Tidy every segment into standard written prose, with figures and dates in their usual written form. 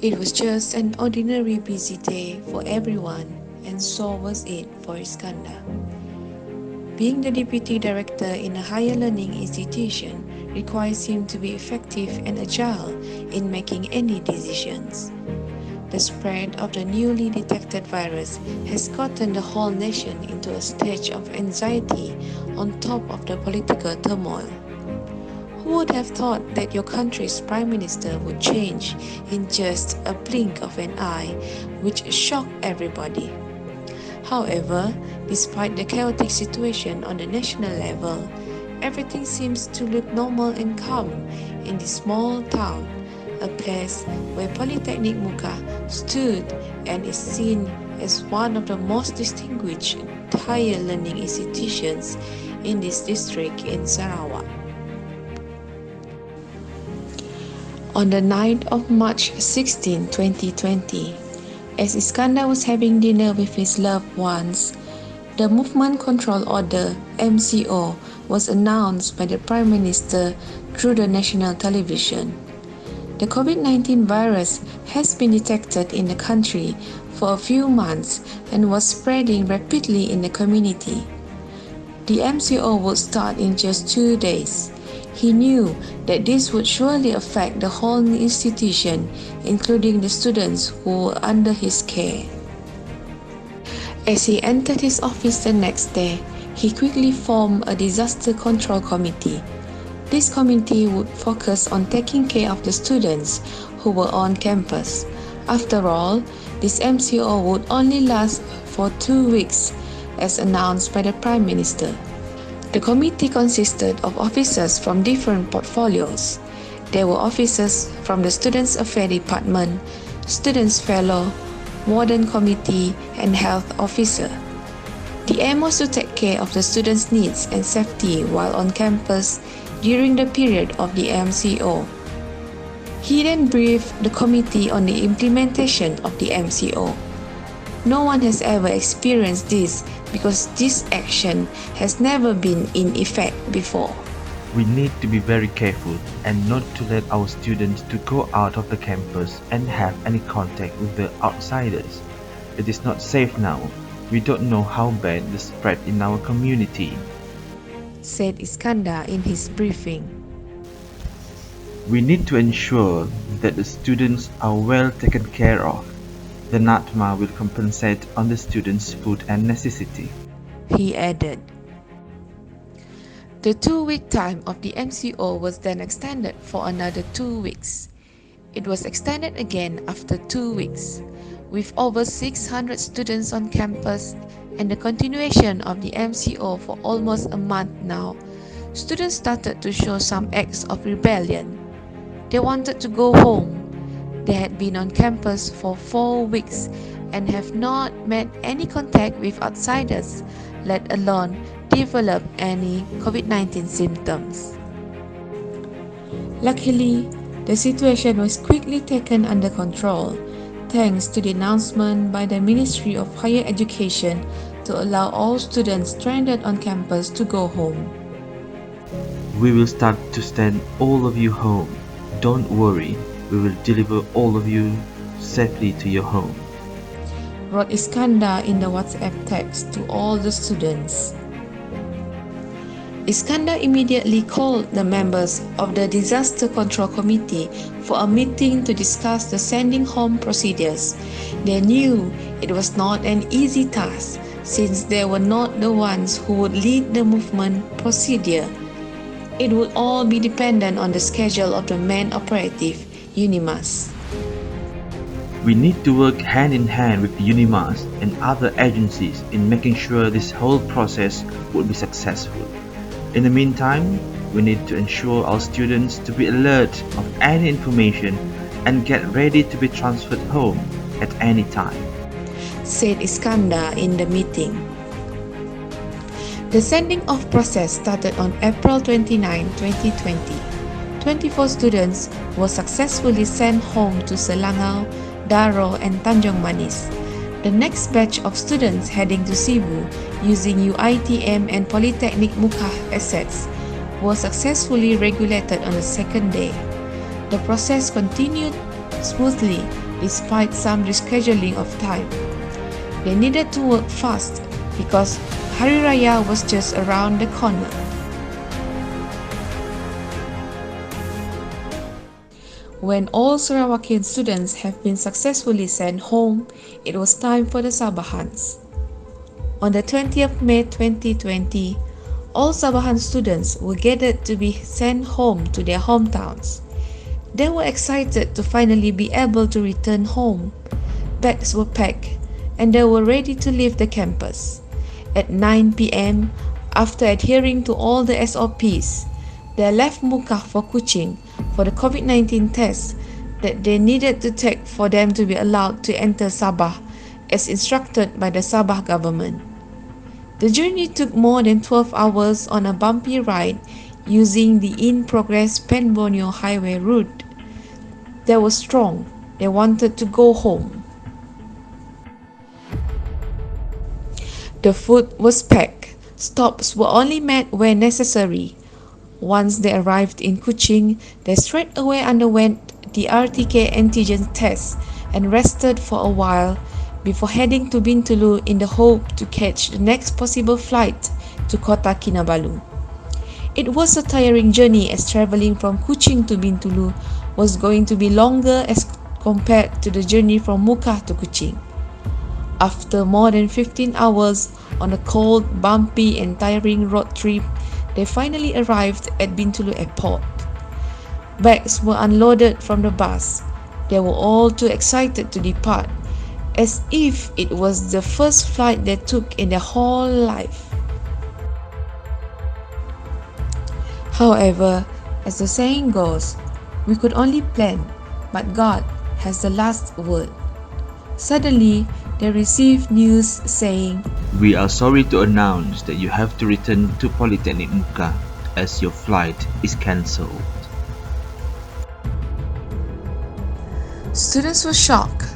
It was just an ordinary busy day for everyone, and so was it for Iskandar. Being the deputy director in a higher learning institution requires him to be effective and agile in making any decisions. The spread of the newly detected virus has gotten the whole nation into a stage of anxiety on top of the political turmoil. Who would have thought that your country's prime minister would change in just a blink of an eye, which shocked everybody? However, despite the chaotic situation on the national level, everything seems to look normal and calm in this small town, a place where Polytechnic Muka stood and is seen as one of the most distinguished higher learning institutions in this district in Sarawak. On the night of March 16, 2020, as Iskandar was having dinner with his loved ones, the Movement Control Order (MCO) was announced by the Prime Minister through the national television. The COVID-19 virus has been detected in the country for a few months and was spreading rapidly in the community. The MCO would start in just 2 days. He knew that this would surely affect the whole institution, including the students who were under his care. As he entered his office the next day, he quickly formed a disaster control committee. This committee would focus on taking care of the students who were on campus. After all, this MCO would only last for 2 weeks, as announced by the Prime Minister. The committee consisted of officers from different portfolios. There were officers from the Students' Affairs Department, Students' Fellow, Warden Committee, and Health Officer. The aim was to take care of the students' needs and safety while on campus during the period of the MCO. He then briefed the committee on the implementation of the MCO. No one has ever experienced this because this action has never been in effect before. We need to be very careful and not to let our students to go out of the campus and have any contact with the outsiders. It is not safe now. We don't know how bad the spread in our community, said Iskandar in his briefing. We need to ensure that the students are well taken care of. The NATMA will compensate on the students' food and necessity, he added. The 2-week time of the MCO was then extended for another 2 weeks. It was extended again after 2 weeks. With over 600 students on campus and the continuation of the MCO for almost a month now, students started to show some acts of rebellion. They wanted to go home. They had been on campus for 4 weeks and have not made any contact with outsiders, let alone develop any COVID-19 symptoms. Luckily, the situation was quickly taken under control, thanks to the announcement by the Ministry of Higher Education to allow all students stranded on campus to go home. We will start to send all of you home. Don't worry, we will deliver all of you safely to your home, wrote Iskandar in the WhatsApp text to all the students. Iskandar immediately called the members of the Disaster Control Committee for a meeting to discuss the sending home procedures. They knew it was not an easy task since they were not the ones who would lead the movement procedure. It would all be dependent on the schedule of the main operative, UNIMAS. We need to work hand in hand with UNIMAS and other agencies in making sure this whole process would be successful. In the meantime, we need to ensure our students to be alert of any information and get ready to be transferred home at any time, said Iskandar in the meeting. The sending off process started on April 29, 2020. 24 students were successfully sent home to Selangor, Daro, and Tanjung Manis. The next batch of students heading to Cebu using UiTM and Polytechnic Muka assets were successfully regulated on the second day. The process continued smoothly despite some rescheduling of time. They needed to work fast because Hari Raya was just around the corner. When all Sarawakian students have been successfully sent home, it was time for the Sabahans. On the 20th of May 2020, all Sabahan students were gathered to be sent home to their hometowns. They were excited to finally be able to return home. Bags were packed and they were ready to leave the campus. At 9 p.m., after adhering to all the SOPs, they left Muka for Kuching for the COVID-19 test that they needed to take for them to be allowed to enter Sabah as instructed by the Sabah government. The journey took more than 12 hours on a bumpy ride using the in-progress Pen Borneo highway route. They were strong. They wanted to go home. The food was packed. Stops were only made when necessary. Once they arrived in Kuching, they straight away underwent the RTK antigen test and rested for a while before heading to Bintulu in the hope to catch the next possible flight to Kota Kinabalu. It was a tiring journey as travelling from Kuching to Bintulu was going to be longer as compared to the journey from Muka to Kuching. After more than 15 hours on a cold, bumpy and tiring road trip, they finally arrived at Bintulu Airport. Bags were unloaded from the bus. They were all too excited to depart, as if it was the first flight they took in their whole life. However, as the saying goes, we could only plan, but God has the last word. Suddenly, they received news saying, We are sorry to announce that you have to return to Polytechnic Muka as your flight is cancelled. Students were shocked.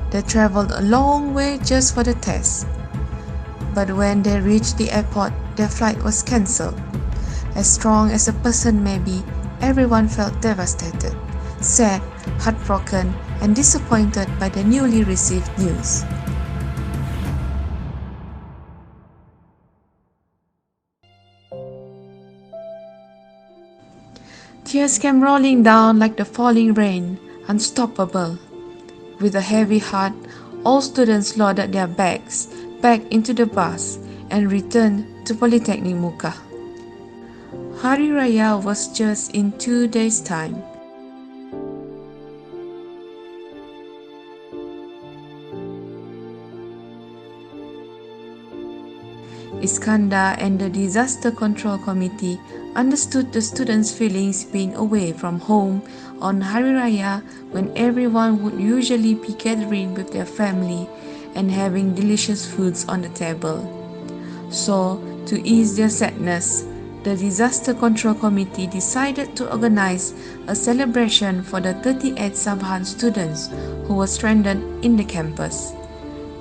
They traveled a long way just for the test. But when they reached the airport, their flight was cancelled. As strong as a person may be, everyone felt devastated, sad, heartbroken, and disappointed by the newly received news. Tears came rolling down like the falling rain, unstoppable. With a heavy heart, all students loaded their bags back into the bus and returned to Polytechnic Muka. Hari Raya was just in 2 days' time. Iskandar and the Disaster Control Committee understood the students' feelings being away from home on Hari Raya when everyone would usually be gathering with their family and having delicious foods on the table. So, to ease their sadness, the Disaster Control Committee decided to organize a celebration for the 38 Sabahan students who were stranded in the campus.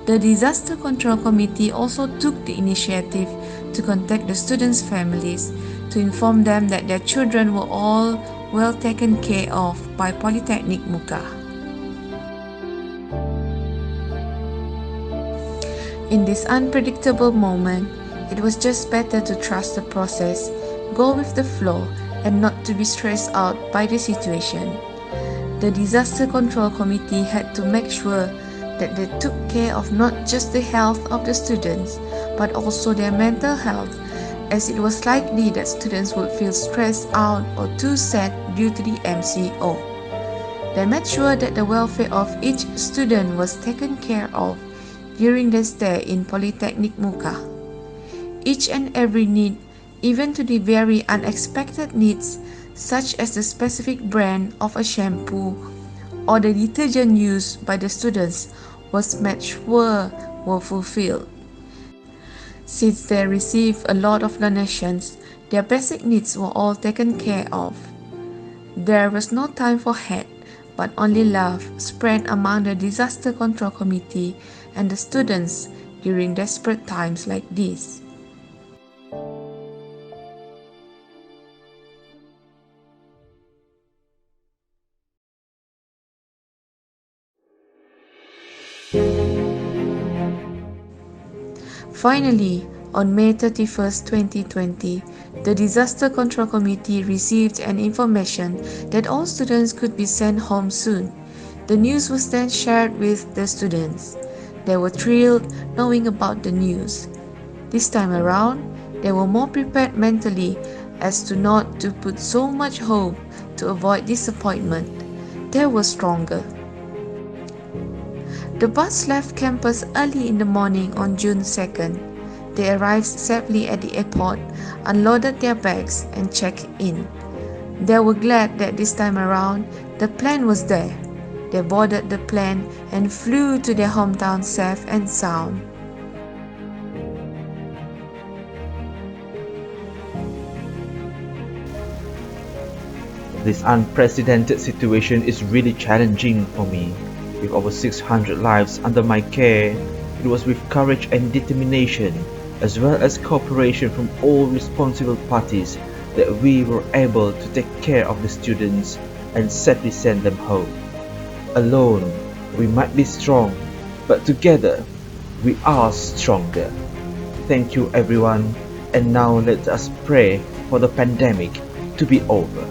The Disaster Control Committee also took the initiative to contact the students' families to inform them that their children were all well taken care of by Polytechnic Muka. In this unpredictable moment, it was just better to trust the process, go with the flow, and not to be stressed out by the situation. The Disaster Control Committee had to make sure that they took care of not just the health of the students, but also their mental health, as it was likely that students would feel stressed out or too sad due to the MCO. They made sure that the welfare of each student was taken care of during their stay in Polytechnic Muka. Each and every need, even to the very unexpected needs, such as the specific brand of a shampoo or the detergent used by the students, was made sure were fulfilled. Since they received a lot of donations, their basic needs were all taken care of. There was no time for hate, but only love spread among the Disaster Control Committee and the students during desperate times like this. Finally, on May 31st, 2020, the Disaster Control Committee received an information that all students could be sent home soon. The news was then shared with the students. They were thrilled knowing about the news. This time around, they were more prepared mentally as to not to put so much hope to avoid disappointment. They were stronger. The bus left campus early in the morning on June 2nd. They arrived safely at the airport, unloaded their bags, and checked in. They were glad that this time around, the plane was there. They boarded the plane and flew to their hometown safe and sound. This unprecedented situation is really challenging for me. With over 600 lives under my care, it was with courage and determination, as well as cooperation from all responsible parties, that we were able to take care of the students and safely send them home. Alone, we might be strong, but together, we are stronger. Thank you everyone, and now let us pray for the pandemic to be over.